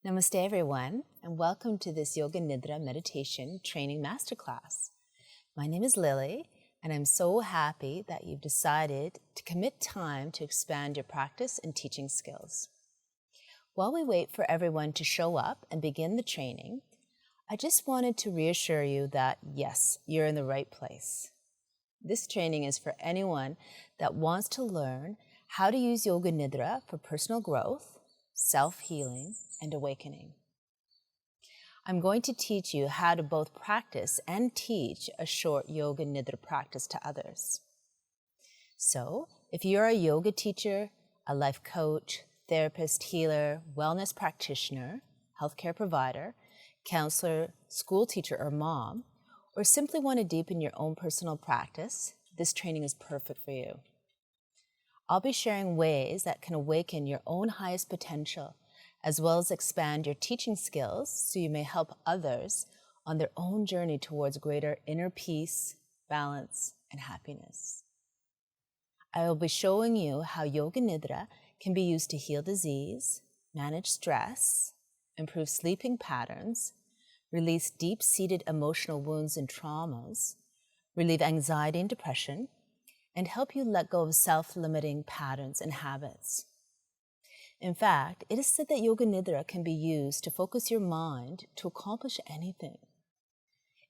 Namaste everyone, and welcome to this Yoga Nidra meditation training masterclass. My name is Lily, and I'm so happy that you've decided to commit time to expand your practice and teaching skills. While we wait for everyone to show up and begin the training, I just wanted to reassure you that yes, you're in the right place. This training is for anyone that wants to learn how to use Yoga Nidra for personal growth, self-healing, and awakening. I'm going to teach you how to both practice and teach a short Yoga Nidra practice to others. So, if you're a yoga teacher, a life coach, therapist, healer, wellness practitioner, healthcare provider, counselor, school teacher, or mom, or simply want to deepen your own personal practice, this training is perfect for you. I'll be sharing ways that can awaken your own highest potential, as well as expand your teaching skills so you may help others on their own journey towards greater inner peace, balance, and happiness. I will be showing you how Yoga Nidra can be used to heal disease, manage stress, improve sleeping patterns, release deep-seated emotional wounds and traumas, relieve anxiety and depression, and help you let go of self-limiting patterns and habits. In fact, it is said that Yoga Nidra can be used to focus your mind to accomplish anything.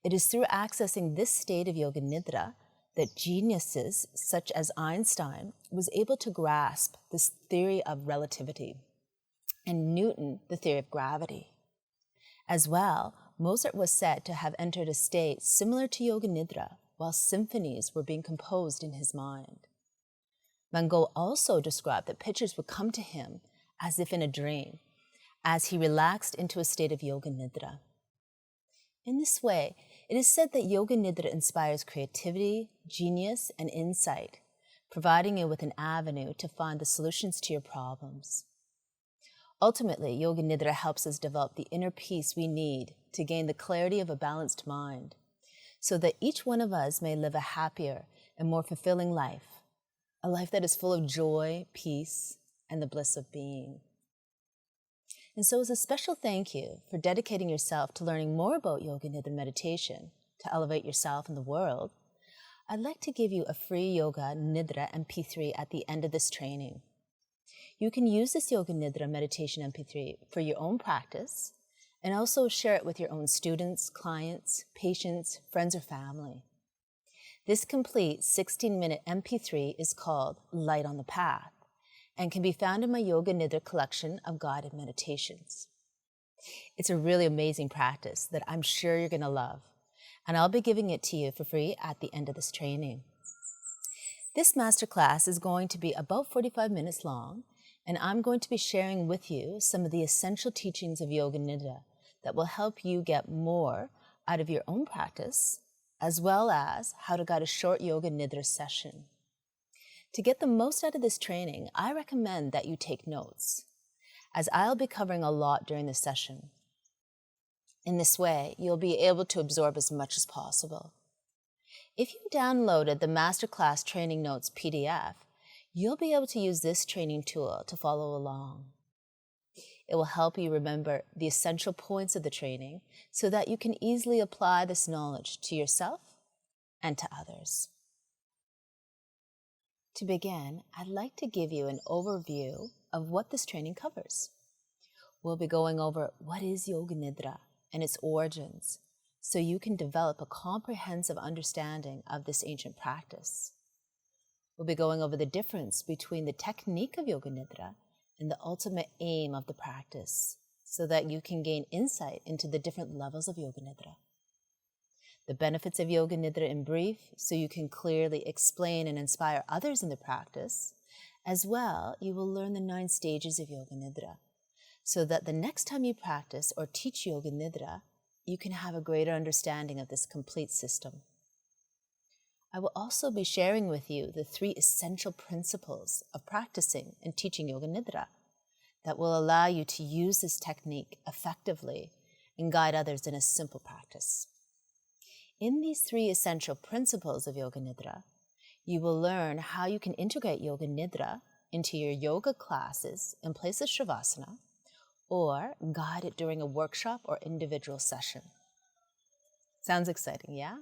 It is through accessing this state of Yoga Nidra that geniuses such as Einstein was able to grasp this theory of relativity, and Newton the theory of gravity. As well, Mozart was said to have entered a state similar to Yoga Nidra while symphonies were being composed in his mind. Van Gogh also described that pictures would come to him as if in a dream, as he relaxed into a state of Yoga Nidra. In this way, it is said that Yoga Nidra inspires creativity, genius, and insight, providing you with an avenue to find the solutions to your problems. Ultimately, Yoga Nidra helps us develop the inner peace we need to gain the clarity of a balanced mind, so that each one of us may live a happier and more fulfilling life, a life that is full of joy, peace, and the bliss of being. And so as a special thank you for dedicating yourself to learning more about Yoga Nidra meditation to elevate yourself and the world, I'd like to give you a free Yoga Nidra MP3 at the end of this training. You can use this Yoga Nidra meditation MP3 for your own practice and also share it with your own students, clients, patients, friends, or family. This complete 16-minute MP3 is called Light on the Path and can be found in my Yoga Nidra collection of guided meditations. It's a really amazing practice that I'm sure you're going to love, and I'll be giving it to you for free at the end of this training. This masterclass is going to be about 45 minutes long, and I'm going to be sharing with you some of the essential teachings of Yoga Nidra that will help you get more out of your own practice, as well as how to guide a short Yoga Nidra session. To get the most out of this training, I recommend that you take notes, as I'll be covering a lot during the session. In this way, you'll be able to absorb as much as possible. If you downloaded the MasterClass Training Notes PDF, you'll be able to use this training tool to follow along. It will help you remember the essential points of the training so that you can easily apply this knowledge to yourself and to others. To begin, I'd like to give you an overview of what this training covers. We'll be going over what is Yoga Nidra and its origins, so you can develop a comprehensive understanding of this ancient practice. We'll be going over the difference between the technique of Yoga Nidra and the ultimate aim of the practice, so that you can gain insight into the different levels of Yoga Nidra. The benefits of Yoga Nidra in brief, so you can clearly explain and inspire others in the practice. As well, you will learn the 9 stages of Yoga Nidra, so that the next time you practice or teach Yoga Nidra, you can have a greater understanding of this complete system. I will also be sharing with you the 3 essential principles of practicing and teaching Yoga Nidra that will allow you to use this technique effectively and guide others in a simple practice. In these 3 essential principles of Yoga Nidra, you will learn how you can integrate Yoga Nidra into your yoga classes in place of Shavasana, or guide it during a workshop or individual session. Sounds exciting, yeah?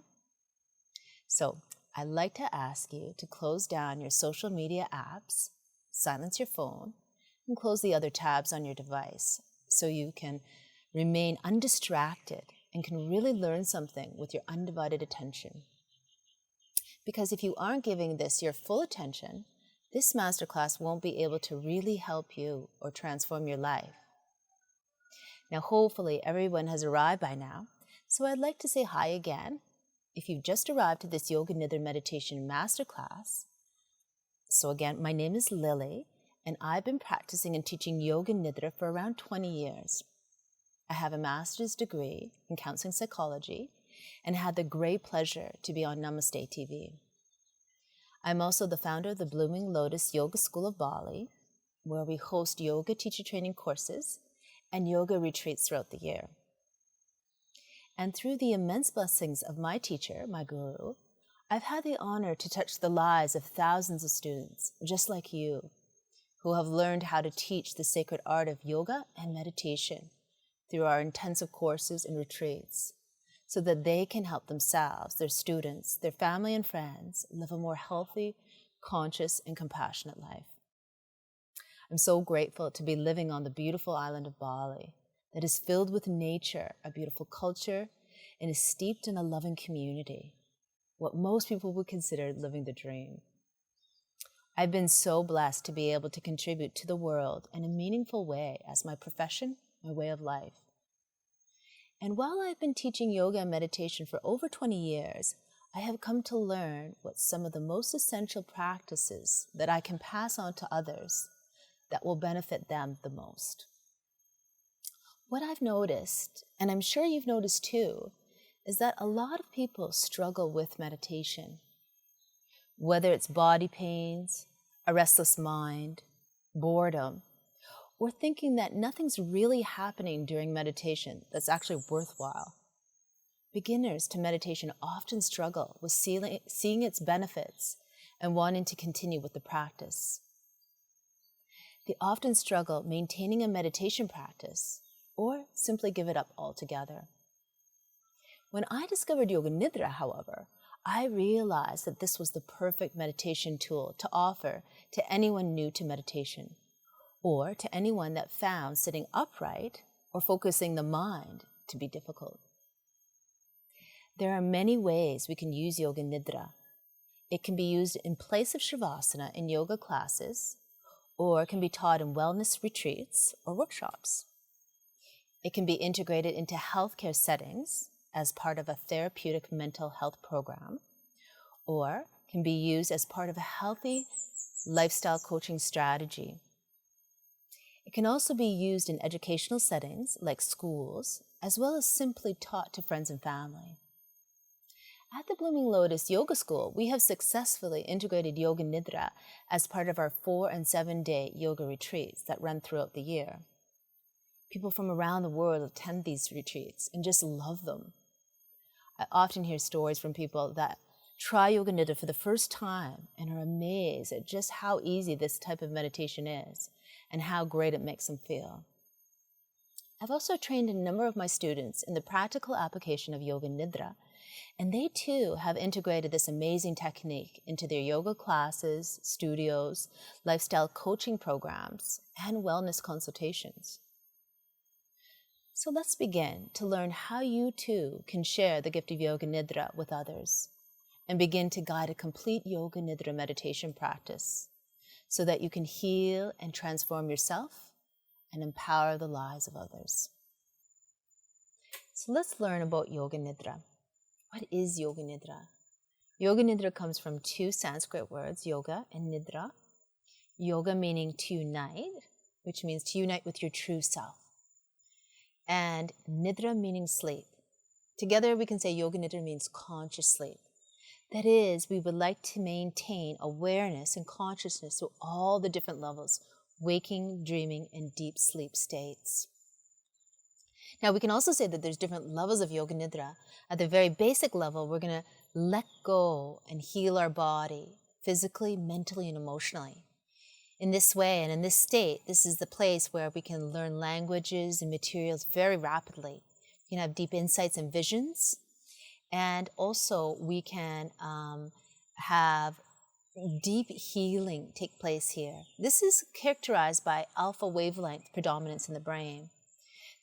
So I'd like to ask you to close down your social media apps, silence your phone, and close the other tabs on your device so you can remain undistracted and can really learn something with your undivided attention. Because if you aren't giving this your full attention, this masterclass won't be able to really help you or transform your life. Now, hopefully everyone has arrived by now, so I'd like to say hi again. If you've just arrived to this Yoga Nidra Meditation Masterclass, so again, my name is Lily, and I've been practicing and teaching Yoga Nidra for around 20 years. I have a master's degree in counseling psychology and had the great pleasure to be on Namaste TV. I'm also the founder of the Blooming Lotus Yoga School of Bali, where we host yoga teacher training courses and yoga retreats throughout the year. And through the immense blessings of my teacher, my guru, I've had the honor to touch the lives of thousands of students, just like you, who have learned how to teach the sacred art of yoga and meditation through our intensive courses and retreats, so that they can help themselves, their students, their family and friends live a more healthy, conscious, and compassionate life. I'm so grateful to be living on the beautiful island of Bali that is filled with nature, a beautiful culture, and is steeped in a loving community, what most people would consider living the dream. I've been so blessed to be able to contribute to the world in a meaningful way as my profession, my way of life. And while I've been teaching yoga and meditation for over 20 years, I have come to learn what some of the most essential practices that I can pass on to others that will benefit them the most. What I've noticed, and I'm sure you've noticed too, is that a lot of people struggle with meditation. Whether it's body pains, a restless mind, boredom, or thinking that nothing's really happening during meditation that's actually worthwhile. Beginners to meditation often struggle with seeing its benefits and wanting to continue with the practice. They often struggle maintaining a meditation practice or simply give it up altogether. When I discovered Yoga Nidra, however, I realized that this was the perfect meditation tool to offer to anyone new to meditation, or to anyone that found sitting upright or focusing the mind to be difficult. There are many ways we can use Yoga Nidra. It can be used in place of Shavasana in yoga classes, or it can be taught in wellness retreats or workshops. It can be integrated into healthcare settings as part of a therapeutic mental health program, or can be used as part of a healthy lifestyle coaching strategy. It can also be used in educational settings like schools, as well as simply taught to friends and family. At the Blooming Lotus Yoga School, we have successfully integrated Yoga Nidra as part of our 4- and 7-day yoga retreats that run throughout the year. People from around the world attend these retreats and just love them. I often hear stories from people that try Yoga Nidra for the first time and are amazed at just how easy this type of meditation is and how great it makes them feel. I've also trained a number of my students in the practical application of Yoga Nidra, and they too have integrated this amazing technique into their yoga classes, studios, lifestyle coaching programs, and wellness consultations. So let's begin to learn how you too can share the gift of Yoga Nidra with others and begin to guide a complete Yoga Nidra meditation practice so that you can heal and transform yourself and empower the lives of others. So let's learn about Yoga Nidra. What is Yoga Nidra? Yoga Nidra comes from 2 Sanskrit words, yoga and nidra. Yoga meaning to unite, which means to unite with your true self. And Nidra meaning sleep. Together we can say Yoga Nidra means conscious sleep. That is, we would like to maintain awareness and consciousness through all the different levels, waking, dreaming, and deep sleep states. Now, we can also say that there's different levels of Yoga Nidra. At the very basic level, we're going to let go and heal our body physically, mentally, and emotionally. In this way and in this state, this is the place where we can learn languages and materials very rapidly. We can have deep insights and visions, and also we can have deep healing take place here. This is characterized by alpha wavelength predominance in the brain.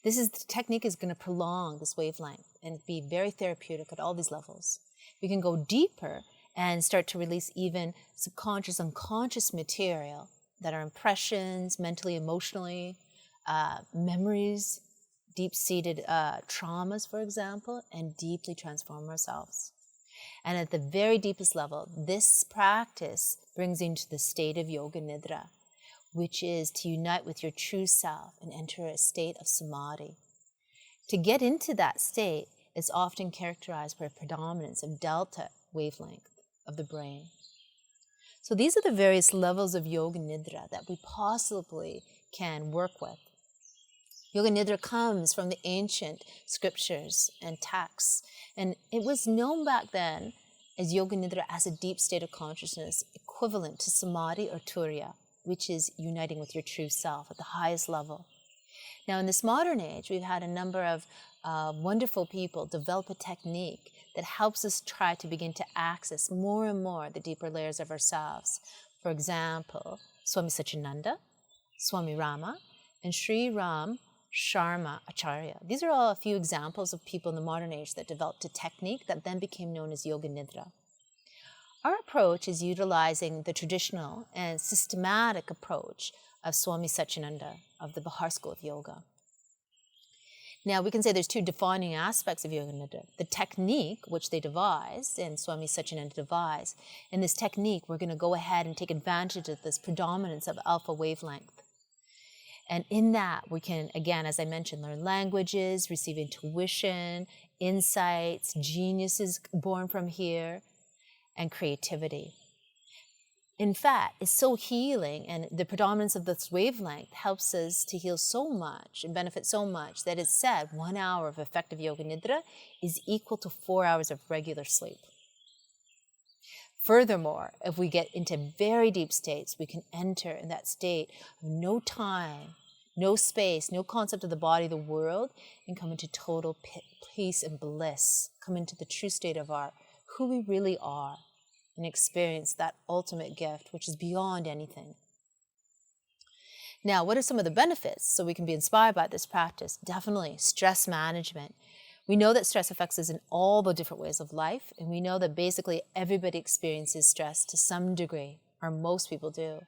The technique is going to prolong this wavelength and be very therapeutic at all these levels. We can go deeper and start to release even subconscious, unconscious material that are impressions, mentally, emotionally, memories, deep-seated traumas, for example, and deeply transform ourselves. And at the very deepest level, this practice brings you into the state of Yoga Nidra, which is to unite with your true self and enter a state of samadhi. To get into that state is often characterized by a predominance of delta wavelength of the brain. So these are the various levels of Yoga Nidra that we possibly can work with. Yoga Nidra comes from the ancient scriptures and texts, and it was known back then as Yoga Nidra as a deep state of consciousness equivalent to Samadhi or Turiya, which is uniting with your true self at the highest level. Now, in this modern age, we've had a number of wonderful people develop a technique that helps us try to begin to access more and more the deeper layers of ourselves. For example, Swami Satchidananda, Swami Rama, and Sri Ram Sharma Acharya. These are all a few examples of people in the modern age that developed a technique that then became known as Yoga Nidra. Our approach is utilizing the traditional and systematic approach of Swami Satchidananda of the Bihar School of Yoga. Now, we can say there's two defining aspects of Yoga Nidra. The technique, which they devised, and Swami Satchidananda devised. In this technique, we're going to go ahead and take advantage of this predominance of alpha wavelength. And in that, we can, again, as I mentioned, learn languages, receive intuition, insights, geniuses born from here, and creativity. In fact, it's so healing, and the predominance of this wavelength helps us to heal so much and benefit so much that it's said 1 hour of effective Yoga Nidra is equal to 4 hours of regular sleep. Furthermore, if we get into very deep states, we can enter in that state of no time, no space, no concept of the body, the world, and come into total peace and bliss, come into the true state of who we really are, and experience that ultimate gift, which is beyond anything. Now, what are some of the benefits so we can be inspired by this practice? Definitely stress management. We know that stress affects us in all the different ways of life, and we know that basically everybody experiences stress to some degree, or most people do.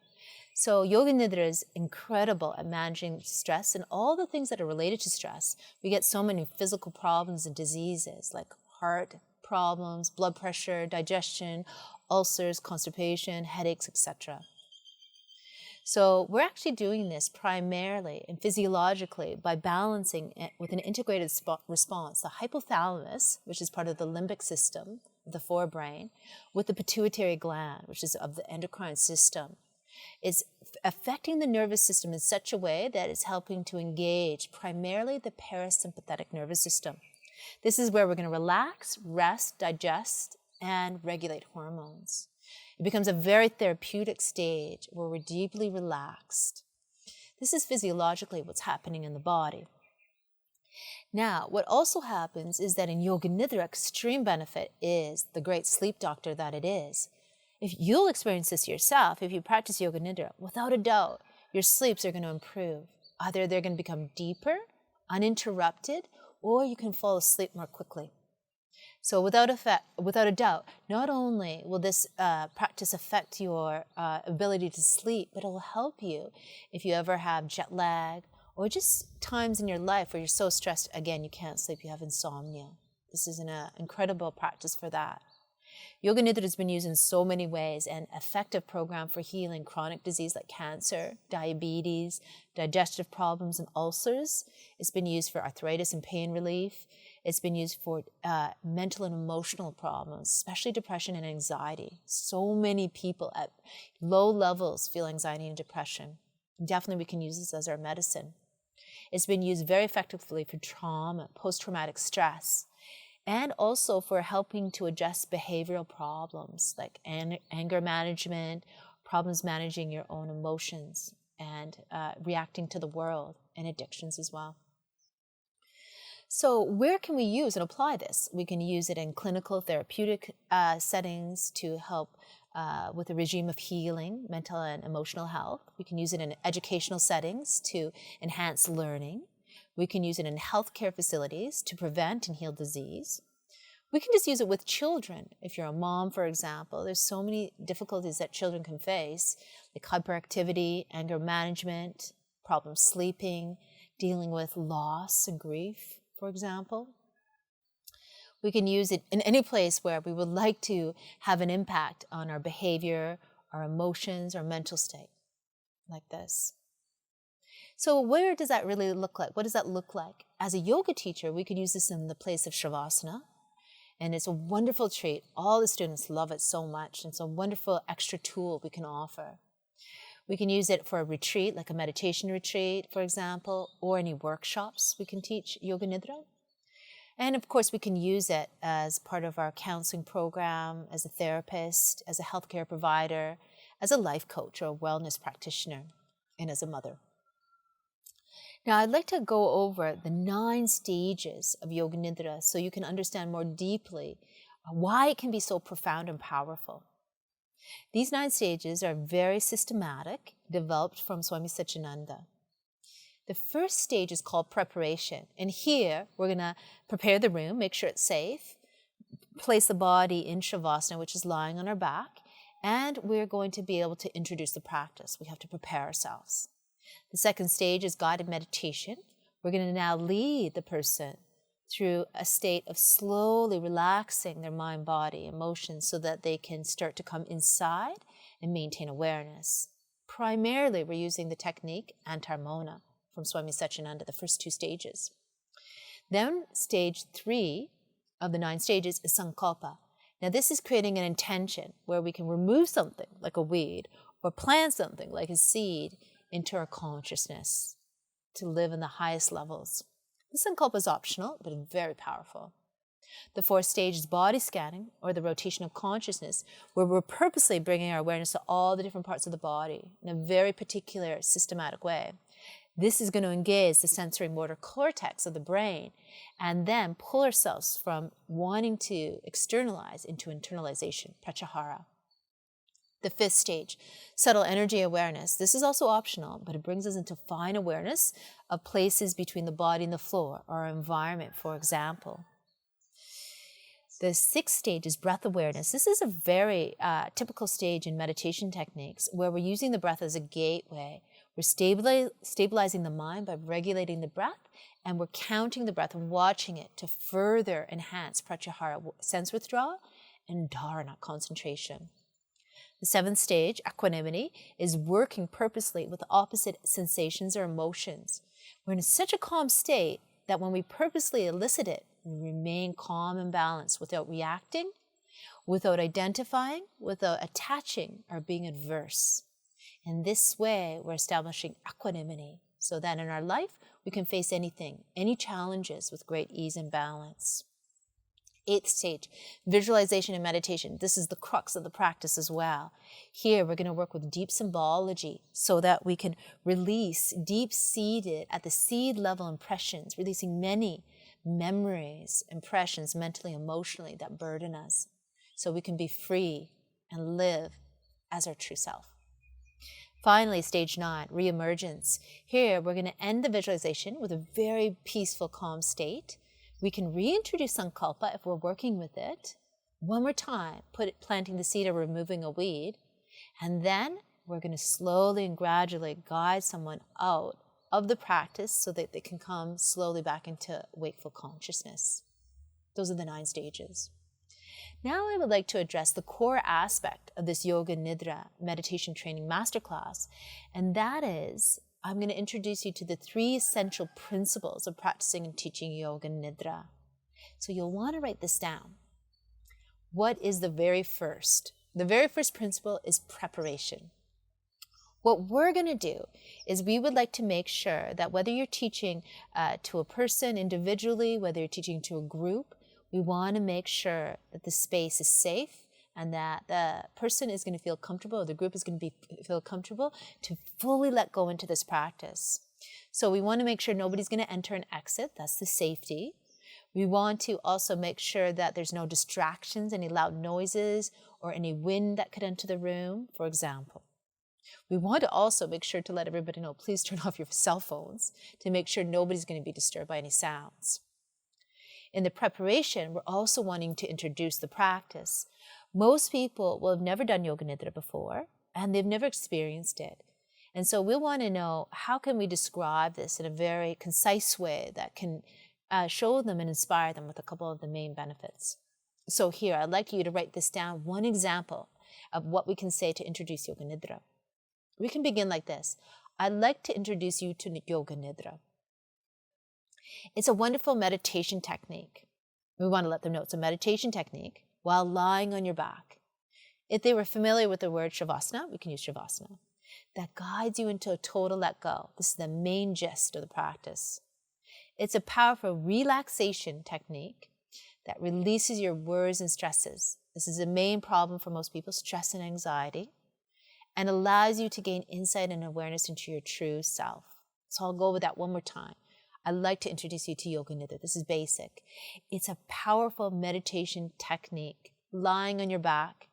So Yoga Nidra is incredible at managing stress and all the things that are related to stress. We get so many physical problems and diseases like heart problems, blood pressure, digestion, ulcers, constipation, headaches, etc. So we're actually doing this primarily and physiologically by balancing it with an integrated response, the hypothalamus, which is part of the limbic system of the forebrain, with the pituitary gland, which is of the endocrine system. It's affecting the nervous system in such a way that it's helping to engage primarily the parasympathetic nervous system. This is where we're going to relax, rest, digest, and regulate hormones. It becomes a very therapeutic stage where we're deeply relaxed. This is physiologically what's happening in the body. Now, what also happens is that in Yoga Nidra, extreme benefit is the great sleep doctor that it is. If you'll experience this yourself, if you practice Yoga Nidra, without a doubt, your sleeps are going to improve. Either they're going to become deeper, uninterrupted, or you can fall asleep more quickly. So without a doubt, not only will this practice affect your ability to sleep, but it will help you if you ever have jet lag or just times in your life where you're so stressed, again, you can't sleep, you have insomnia. This is an incredible practice for that. Yoga Nidra has been used in so many ways, an effective program for healing chronic disease like cancer, diabetes, digestive problems, and ulcers. It's been used for arthritis and pain relief. It's been used for mental and emotional problems, especially depression and anxiety. So many people at low levels feel anxiety and depression. Definitely we can use this as our medicine. It's been used very effectively for trauma, post-traumatic stress, and also for helping to address behavioral problems like anger management, problems managing your own emotions, and reacting to the world, and addictions as well. So where can we use and apply this? We can use it in clinical therapeutic settings to help with a regime of healing, mental and emotional health. We can use it in educational settings to enhance learning. We can use it in healthcare facilities to prevent and heal disease. We can just use it with children. If you're a mom, for example, there's so many difficulties that children can face, like hyperactivity, anger management, problems sleeping, dealing with loss and grief, for example. We can use it in any place where we would like to have an impact on our behavior, our emotions, our mental state, like this. So where does that really look like? What does that look like? As a yoga teacher, we could use this in the place of Shavasana, and it's a wonderful treat. All the students love it so much, and it's a wonderful extra tool we can offer. We can use it for a retreat, like a meditation retreat, for example, or any workshops we can teach Yoga Nidra. And of course, we can use it as part of our counseling program, as a therapist, as a healthcare provider, as a life coach or a wellness practitioner, and as a mother. Now, I'd like to go over the 9 stages of Yoga Nidra so you can understand more deeply why it can be so profound and powerful. These 9 stages are very systematic, developed from Swami Satchidananda. The first stage is called preparation. And here, we're going to prepare the room, make sure it's safe, place the body in Shavasana, which is lying on our back, and we're going to be able to introduce the practice. We have to prepare ourselves. The second stage is guided meditation. We're going to now lead the person through a state of slowly relaxing their mind, body, emotions so that they can start to come inside and maintain awareness. Primarily, we're using the technique Antarmona from Swami Satchidananda, the first 2 stages. Then stage 3 of the 9 stages is Sankalpa. Now this is creating an intention where we can remove something like a weed or plant something like a seed into our consciousness to live in the highest levels. The Sankalpa is optional, but very powerful. The 4th stage is body scanning, or the rotation of consciousness, where we're purposely bringing our awareness to all the different parts of the body in a very particular, systematic way. This is going to engage the sensory motor cortex of the brain and then pull ourselves from wanting to externalize into internalization, pratyahara. The 5th stage, subtle energy awareness. This is also optional, but it brings us into fine awareness of places between the body and the floor, or our environment, for example. The 6th stage is breath awareness. This is a very typical stage in meditation techniques where we're using the breath as a gateway. We're stabilizing the mind by regulating the breath, and we're counting the breath and watching it to further enhance pratyahara, sense withdrawal, and dharana, concentration. The 7th stage, equanimity, is working purposely with opposite sensations or emotions. We're in such a calm state that when we purposely elicit it, we remain calm and balanced without reacting, without identifying, without attaching or being adverse. In this way, we're establishing equanimity so that in our life, we can face anything, any challenges with great ease and balance. 8th stage, visualization and meditation. This is the crux of the practice as well. Here, we're going to work with deep symbology so that we can release deep-seated, at the seed level impressions, releasing many memories, impressions, mentally, emotionally, that burden us, so we can be free and live as our true self. Finally, stage 9, reemergence. Here, we're going to end the visualization with a very peaceful, calm state. We can reintroduce Sankalpa if we're working with it. One more time, planting the seed or removing a weed. And then we're going to slowly and gradually guide someone out of the practice so that they can come slowly back into wakeful consciousness. Those are the 9 stages. Now I would like to address the core aspect of this Yoga Nidra meditation training masterclass, and that is I'm going to introduce you to the 3 essential principles of practicing and teaching Yoga Nidra. So you'll want to write this down. What is the very first? The very first principle is preparation. What we're going to do is we would like to make sure that whether you're teaching to a person individually, whether you're teaching to a group, we want to make sure that the space is safe and that the person is going to feel comfortable, or the group is going to feel comfortable to fully let go into this practice. So we want to make sure nobody's going to enter and exit. That's the safety. We want to also make sure that there's no distractions, any loud noises, or any wind that could enter the room, for example. We want to also make sure to let everybody know, please turn off your cell phones to make sure nobody's going to be disturbed by any sounds. In the preparation, we're also wanting to introduce the practice. Most people will have never done Yoga Nidra before, and they've never experienced it. And so we want to know, how can we describe this in a very concise way that can show them and inspire them with a couple of the main benefits. So here, I'd like you to write this down, one example of what we can say to introduce Yoga Nidra. We can begin like this. I'd like to introduce you to Yoga Nidra. It's a wonderful meditation technique. We want to let them know it's a meditation technique while lying on your back. If they were familiar with the word Shavasana, we can use Shavasana. That guides you into a total let go. This is the main gist of the practice. It's a powerful relaxation technique that releases your worries and stresses. This is the main problem for most people, stress and anxiety, and allows you to gain insight and awareness into your true self. So I'll go over that one more time. I'd like to introduce you to Yoga Nidra. This is basic. It's a powerful meditation technique. Lying on your back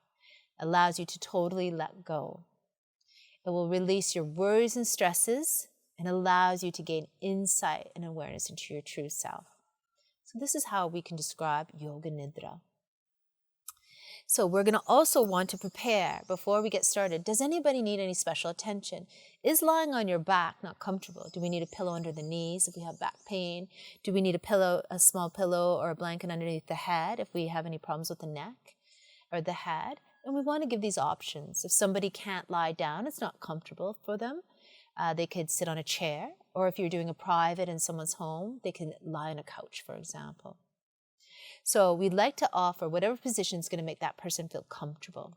allows you to totally let go. It will release your worries and stresses and allows you to gain insight and awareness into your true self. So this is how we can describe Yoga Nidra. So we're going to also want to prepare before we get started. Does anybody need any special attention? Is lying on your back not comfortable? Do we need a pillow under the knees if we have back pain? Do we need a small pillow or a blanket underneath the head if we have any problems with the neck or the head? And we want to give these options. If somebody can't lie down, it's not comfortable for them, they could sit on a chair. Or if you're doing a private in someone's home, they can lie on a couch, for example. So we'd like to offer whatever position is going to make that person feel comfortable.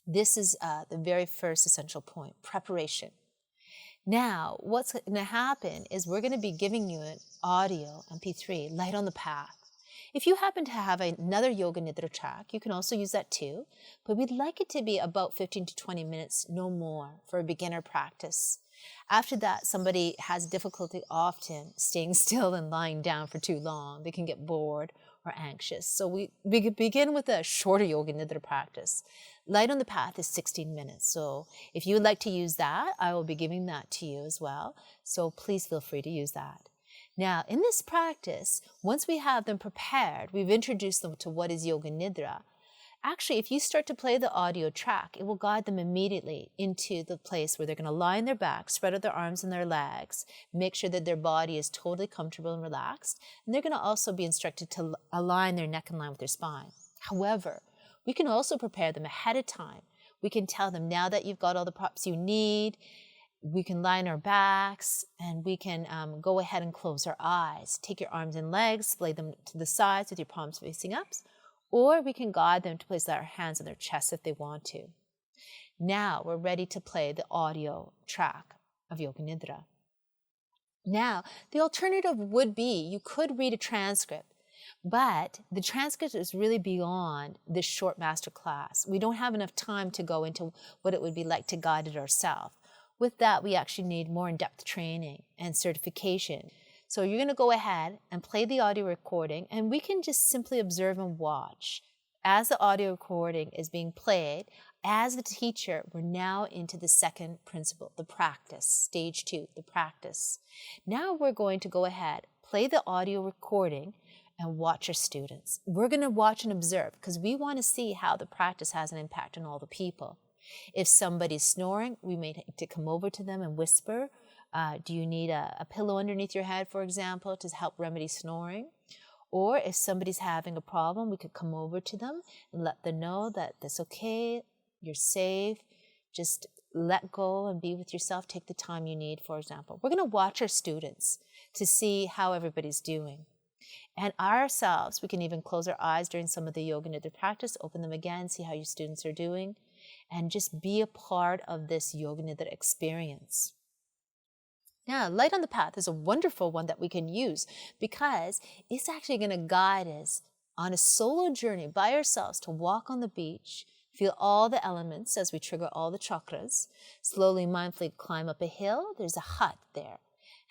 This is the very first essential point, preparation. Now, what's going to happen is we're going to be giving you an audio MP3, Light on the Path. If you happen to have another Yoga Nidra track, you can also use that too, but we'd like it to be about 15 to 20 minutes, no more, for a beginner practice. After that, somebody has difficulty often staying still and lying down for too long. They can get bored or anxious. So we begin with a shorter Yoga Nidra practice. Light on the Path is 16 minutes. So if you would like to use that, I will be giving that to you as well. So please feel free to use that. Now, in this practice, once we have them prepared, we've introduced them to what is Yoga Nidra. Actually, if you start to play the audio track, it will guide them immediately into the place where they're going to lie on their back, spread out their arms and their legs, make sure that their body is totally comfortable and relaxed. And they're going to also be instructed to align their neck in line with their spine. However, we can also prepare them ahead of time. We can tell them, now that you've got all the props you need, we can lie on our backs, and we can go ahead and close our eyes. Take your arms and legs, lay them to the sides with your palms facing up, or we can guide them to place their hands on their chest if they want to. Now we're ready to play the audio track of Yoga Nidra. Now, the alternative would be you could read a transcript, but the transcript is really beyond this short masterclass. We don't have enough time to go into what it would be like to guide it ourselves. With that, we actually need more in-depth training and certification. So you're going to go ahead and play the audio recording, and we can just simply observe and watch. As the audio recording is being played, as the teacher, we're now into the second principle, the practice, stage 2, the practice. Now we're going to go ahead, play the audio recording, and watch our students. We're going to watch and observe because we want to see how the practice has an impact on all the people. If somebody's snoring, we may need to come over to them and whisper. Do you need a pillow underneath your head, for example, to help remedy snoring? Or if somebody's having a problem, we could come over to them and let them know that that's okay, you're safe, just let go and be with yourself, take the time you need, for example. We're going to watch our students to see how everybody's doing. And ourselves, we can even close our eyes during some of the Yoga Nidra practice, open them again, see how your students are doing, and just be a part of this Yoga Nidra experience. Now, Light on the Path is a wonderful one that we can use because it's actually going to guide us on a solo journey by ourselves to walk on the beach, feel all the elements as we trigger all the chakras, slowly, mindfully climb up a hill. There's a hut there.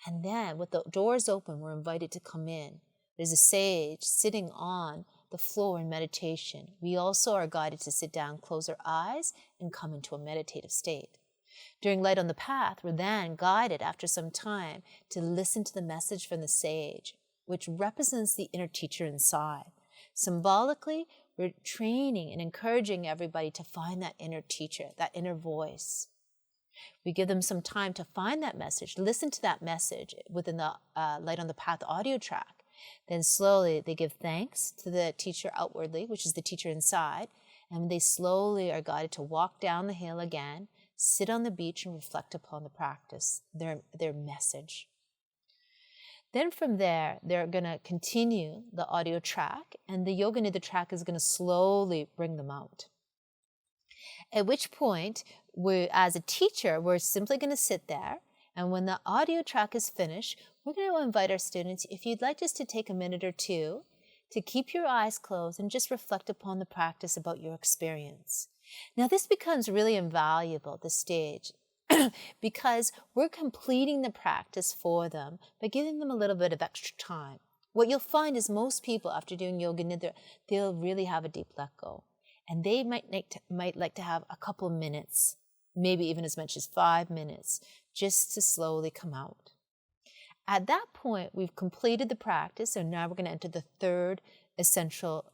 And then with the doors open, we're invited to come in. There's a sage sitting on the floor in meditation. We also are guided to sit down, close our eyes, and come into a meditative state. During Light on the Path, we're then guided after some time to listen to the message from the sage, which represents the inner teacher inside. Symbolically, we're training and encouraging everybody to find that inner teacher, that inner voice. We give them some time to find that message, listen to that message within the Light on the Path audio track. Then slowly they give thanks to the teacher outwardly, which is the teacher inside, and they slowly are guided to walk down the hill again, sit on the beach and reflect upon the practice, their message. Then from there, they're going to continue the audio track, and the Yoga Nidra track is going to slowly bring them out. At which point, as a teacher, we're simply going to sit there, and when the audio track is finished, we're going to invite our students, if you'd like just to take a minute or two, to keep your eyes closed and just reflect upon the practice about your experience. Now, this becomes really invaluable at this stage because we're completing the practice for them by giving them a little bit of extra time. What you'll find is most people, after doing Yoga Nidra, they'll really have a deep let go. And they might like to have a couple of minutes, maybe even as much as 5 minutes, just to slowly come out. At that point, we've completed the practice, and now we're going to enter the third essential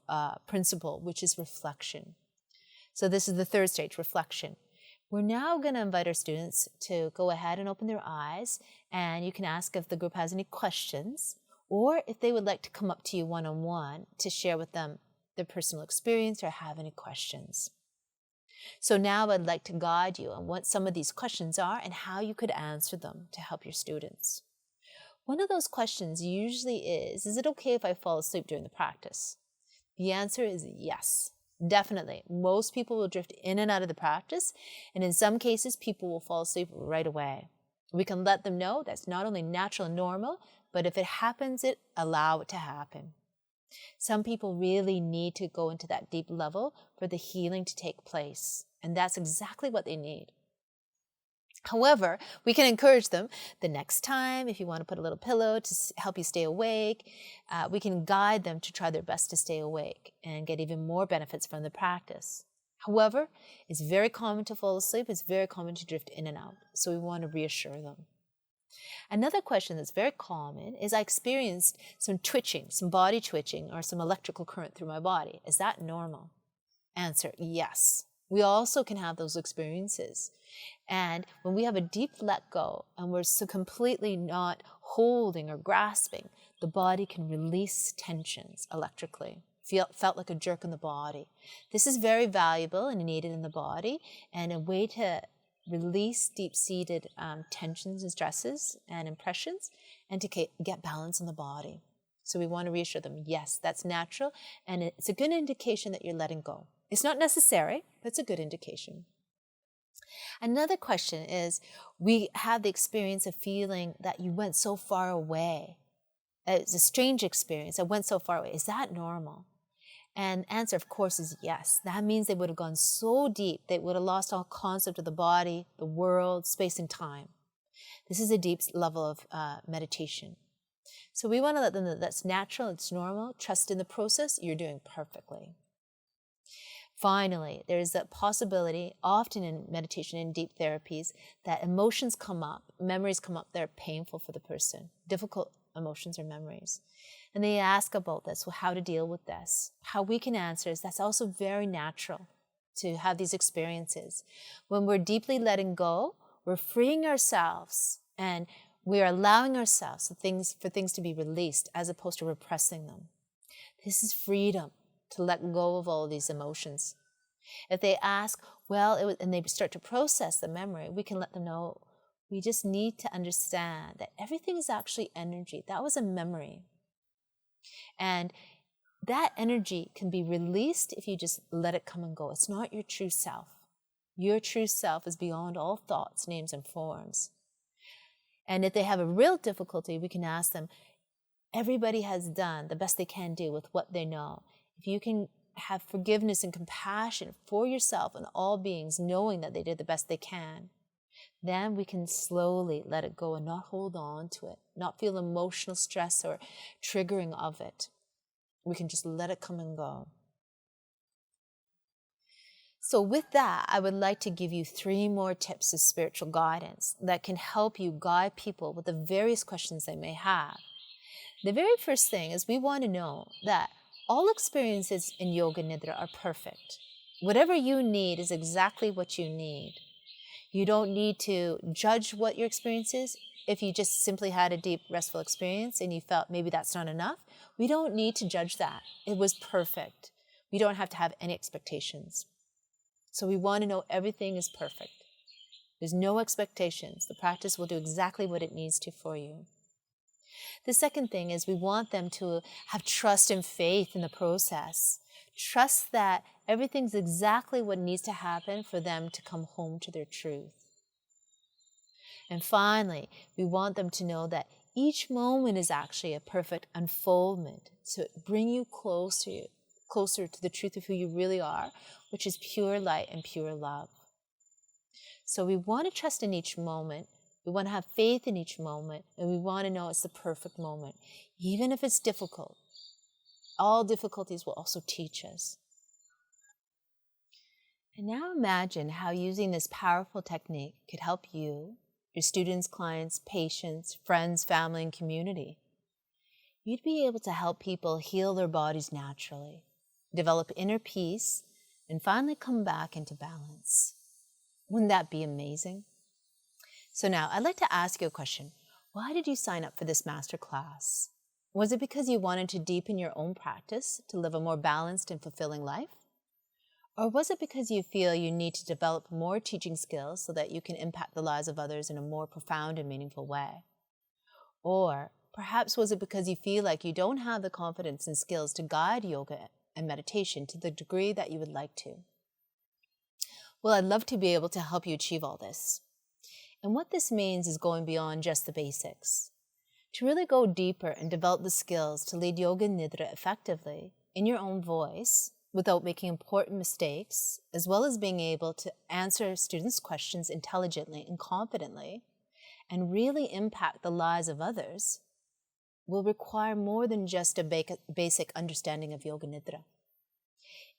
principle, which is reflection. So this is the third stage, reflection. We're now going to invite our students to go ahead and open their eyes, and you can ask if the group has any questions, or if they would like to come up to you one-on-one to share with them their personal experience or have any questions. So now I'd like to guide you on what some of these questions are and how you could answer them to help your students. One of those questions usually is it okay if I fall asleep during the practice? The answer is yes. Definitely. Most people will drift in and out of the practice, and in some cases, people will fall asleep right away. We can let them know that's not only natural and normal, but if it happens, allow it to happen. Some people really need to go into that deep level for the healing to take place, and that's exactly what they need. However, we can encourage them the next time, if you want to put a little pillow to help you stay awake, we can guide them to try their best to stay awake and get even more benefits from the practice. However, it's very common to fall asleep. It's very common to drift in and out. So we want to reassure them. Another question that's very common is I experienced some twitching, some body twitching, or some electrical current through my body. Is that normal? Answer, yes. We also can have those experiences. And when we have a deep let go and we're so completely not holding or grasping, the body can release tensions electrically. Felt like a jerk in the body. This is very valuable and needed in the body, and a way to release deep-seated tensions and stresses and impressions, and to get balance in the body. So we want to reassure them, yes, that's natural, and it's a good indication that you're letting go. It's not necessary, but it's a good indication. Another question is, we have the experience of feeling that you went so far away. It's a strange experience. I went so far away. Is that normal? And answer, of course, is yes. That means they would have gone so deep, they would have lost all concept of the body, the world, space, and time. This is a deep level of meditation. So we want to let them know that's natural, it's normal, trust in the process, you're doing perfectly. Finally, there's a possibility, often in meditation and deep therapies, that emotions come up, memories come up that are painful for the person, difficult emotions or memories. And they ask about this, well, how to deal with this. How we can answer is that's also very natural to have these experiences. When we're deeply letting go, we're freeing ourselves and we're allowing ourselves for things to be released as opposed to repressing them. This is freedom, to let go of all of these emotions. If they ask, and they start to process the memory, we can let them know we just need to understand that everything is actually energy. That was a memory. And that energy can be released if you just let it come and go. It's not your true self. Your true self is beyond all thoughts, names, and forms. And if they have a real difficulty, we can ask them, everybody has done the best they can do with what they know. if you can have forgiveness and compassion for yourself and all beings, knowing that they did the best they can, then we can slowly let it go and not hold on to it, not feel emotional stress or triggering of it. We can just let it come and go. So with that, I would like to give you 3 more tips of spiritual guidance that can help you guide people with the various questions they may have. The very first thing is we want to know that all experiences in Yoga Nidra are perfect. Whatever you need is exactly what you need. You don't need to judge what your experience is. If you just simply had a deep, restful experience and you felt maybe that's not enough, we don't need to judge that. It was perfect. We don't have to have any expectations. So we want to know everything is perfect. There's no expectations. The practice will do exactly what it needs to for you. The second thing is we want them to have trust and faith in the process. Trust that everything's exactly what needs to happen for them to come home to their truth. And finally, we want them to know that each moment is actually a perfect unfoldment to bring you closer to the truth of who you really are, which is pure light and pure love. So we want to trust in each moment. We want to have faith in each moment, and we want to know it's the perfect moment. Even if it's difficult, all difficulties will also teach us. And now imagine how using this powerful technique could help you, your students, clients, patients, friends, family, and community. You'd be able to help people heal their bodies naturally, develop inner peace, and finally come back into balance. Wouldn't that be amazing? So now I'd like to ask you a question. Why did you sign up for this masterclass? Was it because you wanted to deepen your own practice to live a more balanced and fulfilling life? Or was it because you feel you need to develop more teaching skills so that you can impact the lives of others in a more profound and meaningful way? Or perhaps was it because you feel like you don't have the confidence and skills to guide yoga and meditation to the degree that you would like to? Well, I'd love to be able to help you achieve all this. And what this means is going beyond just the basics. To really go deeper and develop the skills to lead Yoga Nidra effectively in your own voice without making important mistakes, as well as being able to answer students' questions intelligently and confidently, and really impact the lives of others, will require more than just a basic understanding of Yoga Nidra.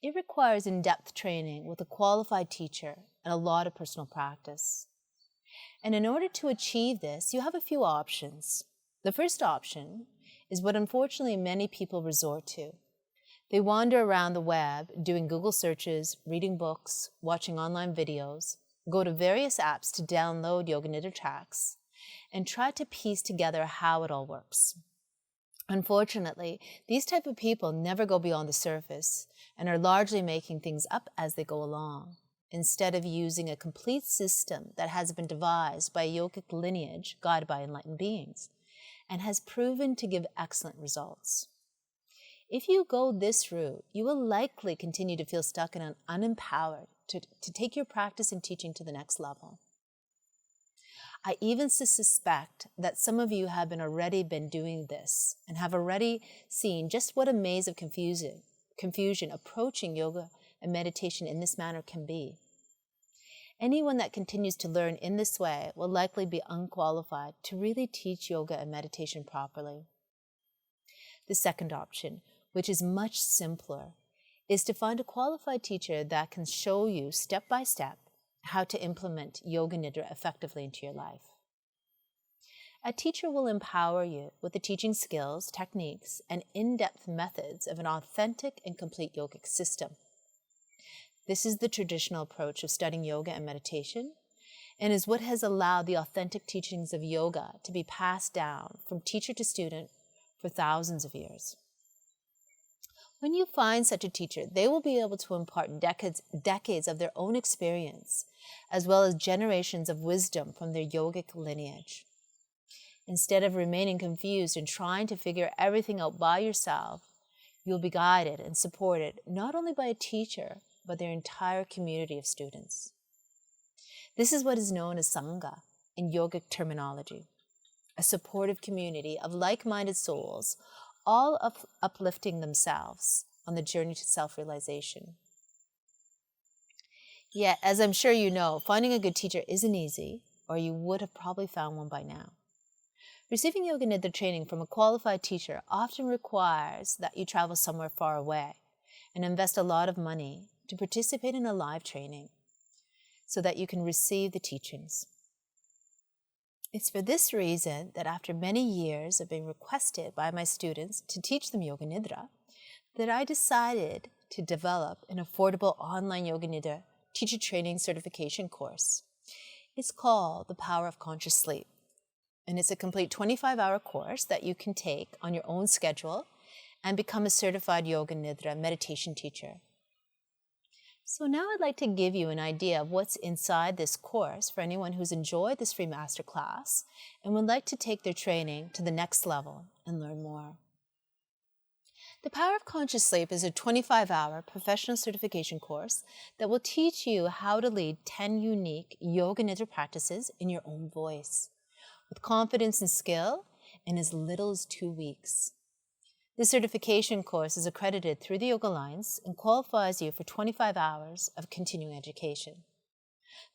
It requires in-depth training with a qualified teacher and a lot of personal practice. And in order to achieve this, you have a few options. The first option is what unfortunately many people resort to. They wander around the web doing Google searches, reading books, watching online videos, go to various apps to download Yoga Nidra tracks, and try to piece together how it all works. Unfortunately, these type of people never go beyond the surface and are largely making things up as they go along, instead of using a complete system that has been devised by a yogic lineage guided by enlightened beings and has proven to give excellent results. If you go this route, you will likely continue to feel stuck and unempowered to take your practice and teaching to the next level. I even suspect that some of you have already been doing this and have already seen just what a maze of confusion approaching yoga and meditation in this manner can be. Anyone that continues to learn in this way will likely be unqualified to really teach yoga and meditation properly. The second option, which is much simpler, is to find a qualified teacher that can show you step by step how to implement Yoga Nidra effectively into your life. A teacher will empower you with the teaching skills, techniques, and in-depth methods of an authentic and complete yogic system. This is the traditional approach of studying yoga and meditation, and is what has allowed the authentic teachings of yoga to be passed down from teacher to student for thousands of years. When you find such a teacher, they will be able to impart decades of their own experience, as well as generations of wisdom from their yogic lineage. Instead of remaining confused and trying to figure everything out by yourself, you'll be guided and supported not only by a teacher, but their entire community of students. This is what is known as Sangha in yogic terminology, a supportive community of like-minded souls, all uplifting themselves on the journey to self-realization. Yet, as I'm sure you know, finding a good teacher isn't easy, or you would have probably found one by now. Receiving Yoga Nidra training from a qualified teacher often requires that you travel somewhere far away and invest a lot of money to participate in a live training so that you can receive the teachings. It's for this reason that after many years of being requested by my students to teach them Yoga Nidra, that I decided to develop an affordable online Yoga Nidra teacher training certification course. It's called The Power of Conscious Sleep, and it's a complete 25-hour course that you can take on your own schedule and become a certified Yoga Nidra meditation teacher. So now I'd like to give you an idea of what's inside this course for anyone who's enjoyed this free masterclass and would like to take their training to the next level and learn more. The Power of Conscious Sleep is a 25-hour professional certification course that will teach you how to lead 10 unique Yoga Nidra practices in your own voice, with confidence and skill in as little as 2 weeks. This certification course is accredited through the Yoga Alliance and qualifies you for 25 hours of continuing education.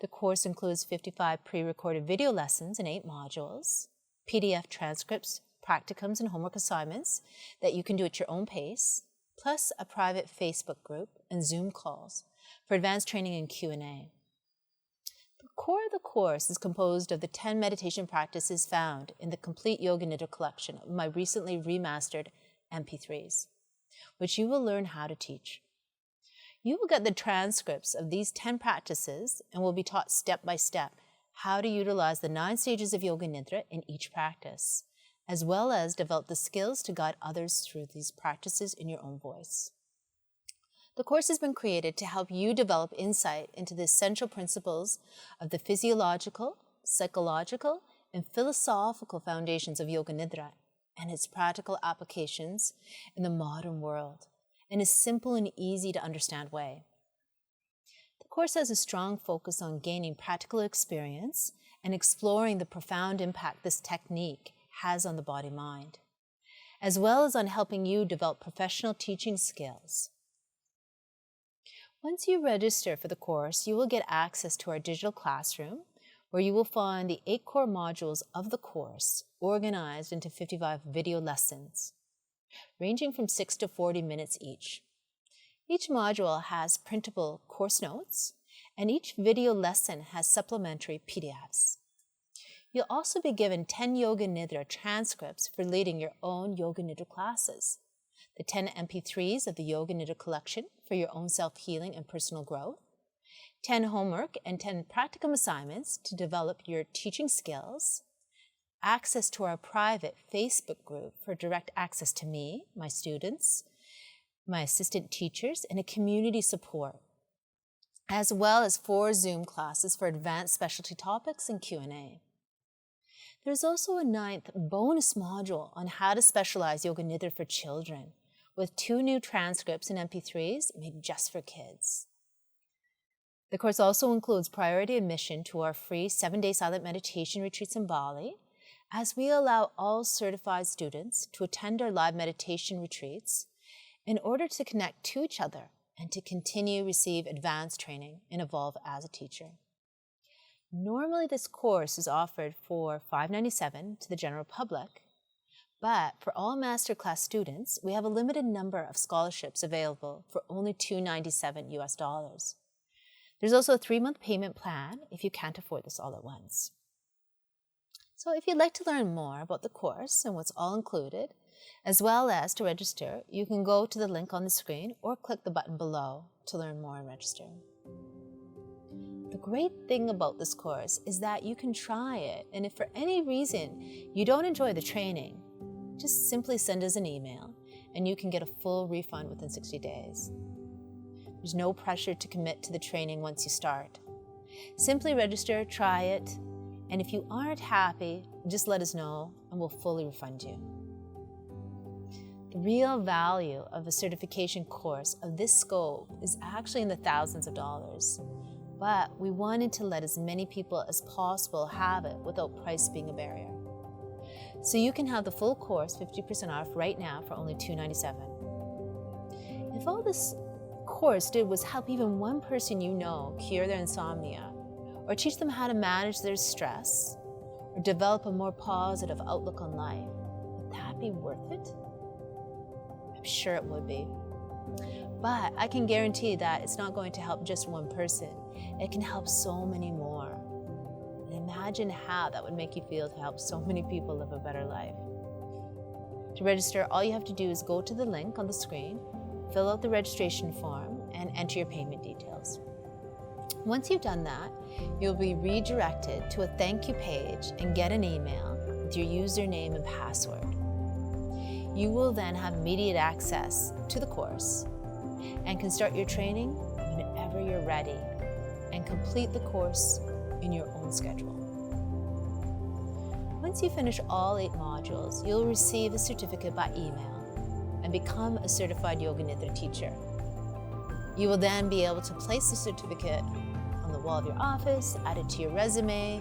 The course includes 55 pre-recorded video lessons in 8 modules, PDF transcripts, practicums, and homework assignments that you can do at your own pace, plus a private Facebook group and Zoom calls for advanced training and Q&A. The core of the course is composed of the 10 meditation practices found in the complete Yoga Nidra collection of my recently remastered MP3s, which you will learn how to teach. You will get the transcripts of these 10 practices and will be taught step by step how to utilize the 9 stages of Yoga Nidra in each practice, as well as develop the skills to guide others through these practices in your own voice. The course has been created to help you develop insight into the essential principles of the physiological, psychological, and philosophical foundations of Yoga Nidra and its practical applications in the modern world in a simple and easy to understand way. The course has a strong focus on gaining practical experience and exploring the profound impact this technique has on the body-mind, as well as on helping you develop professional teaching skills. Once you register for the course, you will get access to our digital classroom, where you will find the 8 core modules of the course organized into 55 video lessons, ranging from 6 to 40 minutes each. Each module has printable course notes, and each video lesson has supplementary PDFs. You'll also be given 10 Yoga Nidra transcripts for leading your own Yoga Nidra classes, the 10 MP3s of the Yoga Nidra collection for your own self-healing and personal growth, 10 homework and 10 practicum assignments to develop your teaching skills, access to our private Facebook group for direct access to me, my students, my assistant teachers, and a community support, as well as 4 Zoom classes for advanced specialty topics and Q&A. There's also a 9th bonus module on how to specialize Yoga Nidra for children, with 2 new transcripts and MP3s made just for kids. The course also includes priority admission to our free 7-day silent meditation retreats in Bali, as we allow all certified students to attend our live meditation retreats in order to connect to each other and to continue to receive advanced training and evolve as a teacher. Normally, this course is offered for $597 to the general public, but for all MasterClass students, we have a limited number of scholarships available for only $297 US. There's also a 3-month payment plan if you can't afford this all at once. So if you'd like to learn more about the course and what's all included, as well as to register, you can go to the link on the screen or click the button below to learn more and register. The great thing about this course is that you can try it, and if for any reason you don't enjoy the training, just simply send us an email and you can get a full refund within 60 days. There's no pressure to commit to the training once you start. Simply register, try it, and if you aren't happy, just let us know and we'll fully refund you. The real value of a certification course of this scope is actually in the thousands of dollars. But we wanted to let as many people as possible have it without price being a barrier. So you can have the full course 50% off right now for only $297. If all this course did was help even one person you know cure their insomnia, or teach them how to manage their stress, or develop a more positive outlook on life, would that be worth it? I'm sure it would be. But I can guarantee that it's not going to help just one person. It can help so many more. And imagine how that would make you feel to help so many people live a better life. To register, all you have to do is go to the link on the screen, fill out the registration form, and enter your payment details. Once you've done that, you'll be redirected to a thank you page and get an email with your username and password. You will then have immediate access to the course and can start your training whenever you're ready and complete the course in your own schedule. Once you finish all 8 modules, you'll receive a certificate by email and become a certified Yoga Nidra teacher. You will then be able to place the certificate on the wall of your office, add it to your resume,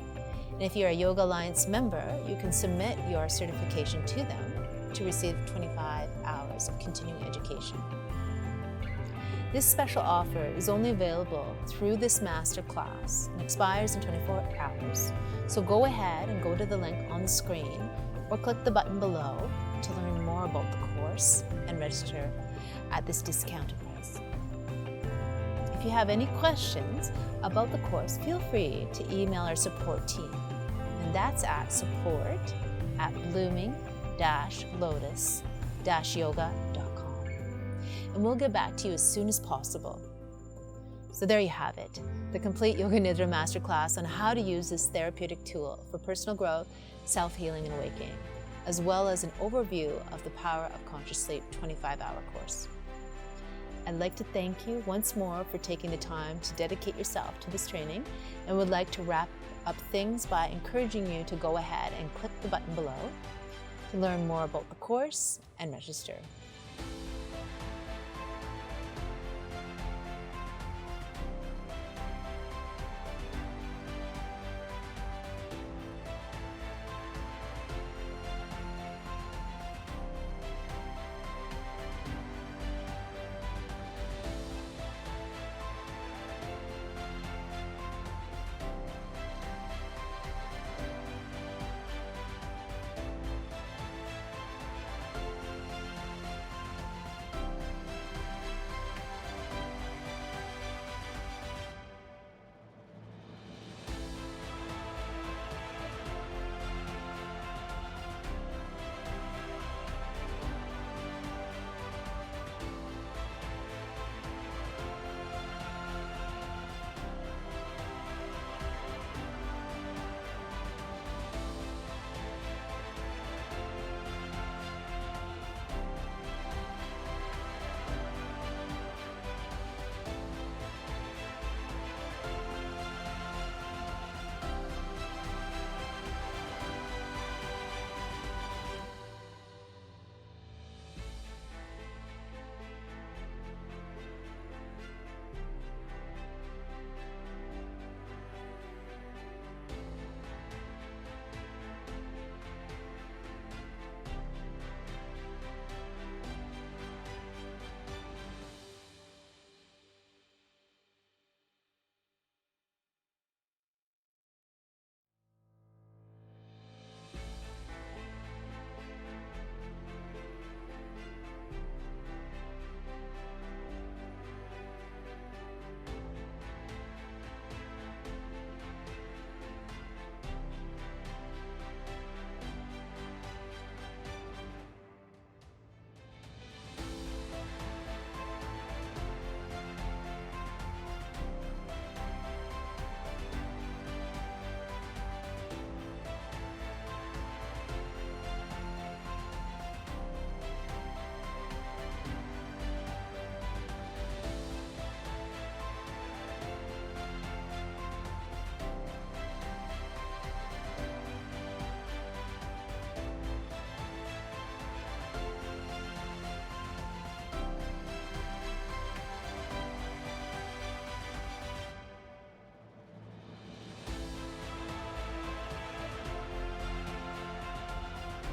and if you're a Yoga Alliance member, you can submit your certification to them to receive 25 hours of continuing education. This special offer is only available through this MasterClass and expires in 24 hours. So go ahead and go to the link on the screen or click the button below to learn more about the course and register at this discounted price. If you have any questions about the course, feel free to email our support team, and that's at support@blooming-lotus-yoga.com. And we'll get back to you as soon as possible. So there you have it, the complete Yoga Nidra Masterclass on how to use this therapeutic tool for personal growth, self-healing, and awakening, as well as an overview of the Power of Conscious Sleep 25-hour course. I'd like to thank you once more for taking the time to dedicate yourself to this training, and would like to wrap up things by encouraging you to go ahead and click the button below to learn more about the course and register.